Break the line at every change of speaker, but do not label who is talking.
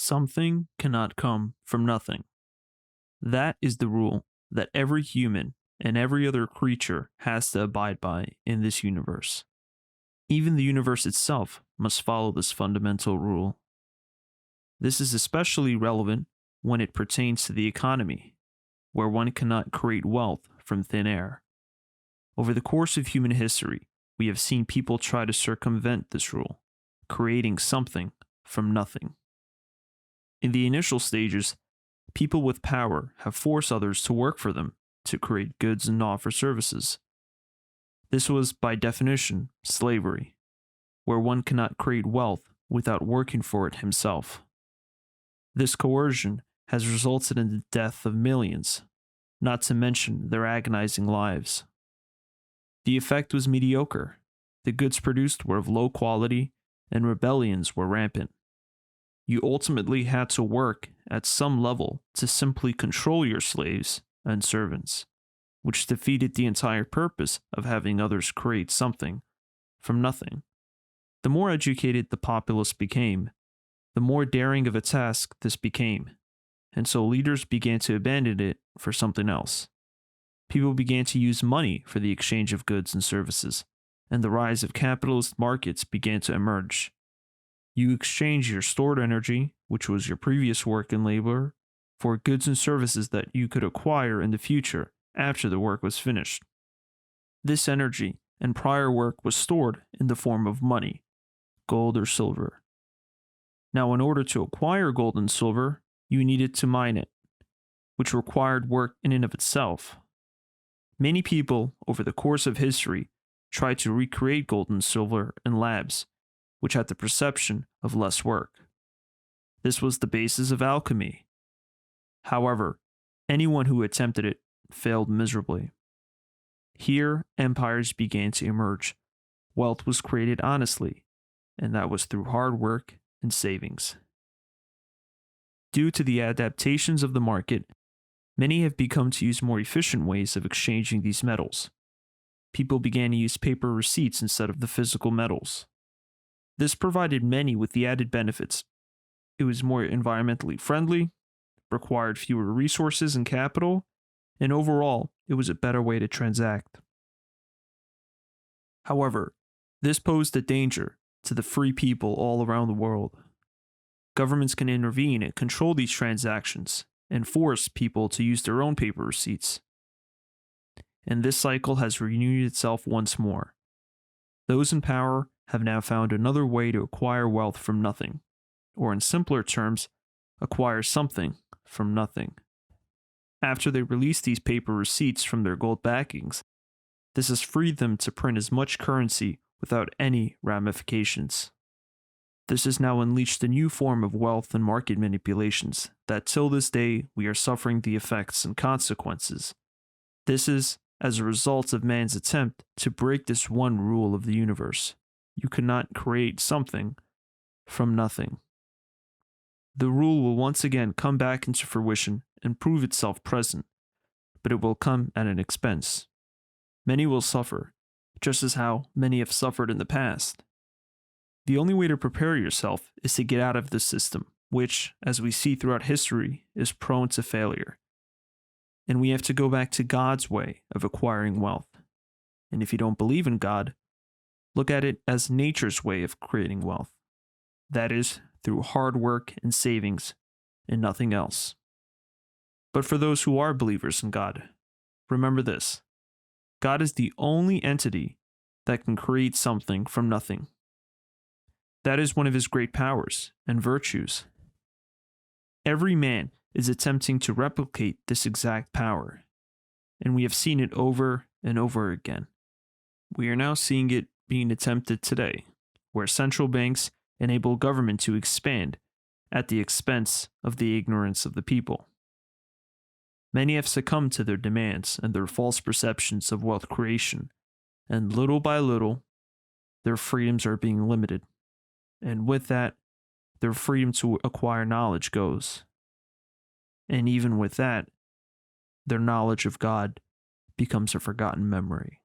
Something cannot come from nothing. That is the rule that every human and every other creature has to abide by in this universe. Even the universe itself must follow this fundamental rule. This is especially relevant when it pertains to the economy, where one cannot create wealth from thin air. Over the course of human history, we have seen people try to circumvent this rule, creating something from nothing. In the initial stages, people with power have forced others to work for them to create goods and offer services. This was, by definition, slavery, where one cannot create wealth without working for it himself. This coercion has resulted in the death of millions, not to mention their agonizing lives. The effect was mediocre. The goods produced were of low quality, and rebellions were rampant. You ultimately had to work at some level to simply control your slaves and servants, which defeated the entire purpose of having others create something from nothing. The more educated the populace became, the more daring of a task this became, and so leaders began to abandon it for something else. People began to use money for the exchange of goods and services, and the rise of capitalist markets began to emerge. You exchange your stored energy, which was your previous work and labor, for goods and services that you could acquire in the future after the work was finished. This energy and prior work was stored in the form of money, gold or silver. Now, in order to acquire gold and silver, you needed to mine it, which required work in and of itself. Many people, over the course of history, tried to recreate gold and silver in labs, which had the perception of less work. This was the basis of alchemy. However, anyone who attempted it failed miserably. Here, empires began to emerge. Wealth was created honestly, and that was through hard work and savings. Due to the adaptations of the market, many have become to use more efficient ways of exchanging these metals. People began to use paper receipts instead of the physical metals. This provided many with the added benefits. It was more environmentally friendly, required fewer resources and capital, and overall, it was a better way to transact. However, this posed a danger to the free people all around the world. Governments can intervene and control these transactions and force people to use their own paper receipts. And this cycle has renewed itself once more. Those in power have now found another way to acquire wealth from nothing, or in simpler terms, acquire something from nothing. After they release these paper receipts from their gold backings, this has freed them to print as much currency without any ramifications. This has now unleashed a new form of wealth and market manipulations that till this day we are suffering the effects and consequences. This is as a result of man's attempt to break this one rule of the universe. You cannot create something from nothing. The rule will once again come back into fruition and prove itself present, but it will come at an expense. Many will suffer, just as how many have suffered in the past. The only way to prepare yourself is to get out of this system, which, as we see throughout history, is prone to failure. And we have to go back to God's way of acquiring wealth. And if you don't believe in God, look at it as nature's way of creating wealth. That is, through hard work and savings, and nothing else. But for those who are believers in God, remember this: God is the only entity that can create something from nothing. That is one of his great powers and virtues. Every man is attempting to replicate this exact power, and we have seen it over and over again. We are now seeing it being attempted today, where central banks enable government to expand at the expense of the ignorance of the people. Many have succumbed to their demands and their false perceptions of wealth creation, and little by little, their freedoms are being limited. And with that, their freedom to acquire knowledge goes. And even with that, their knowledge of God becomes a forgotten memory.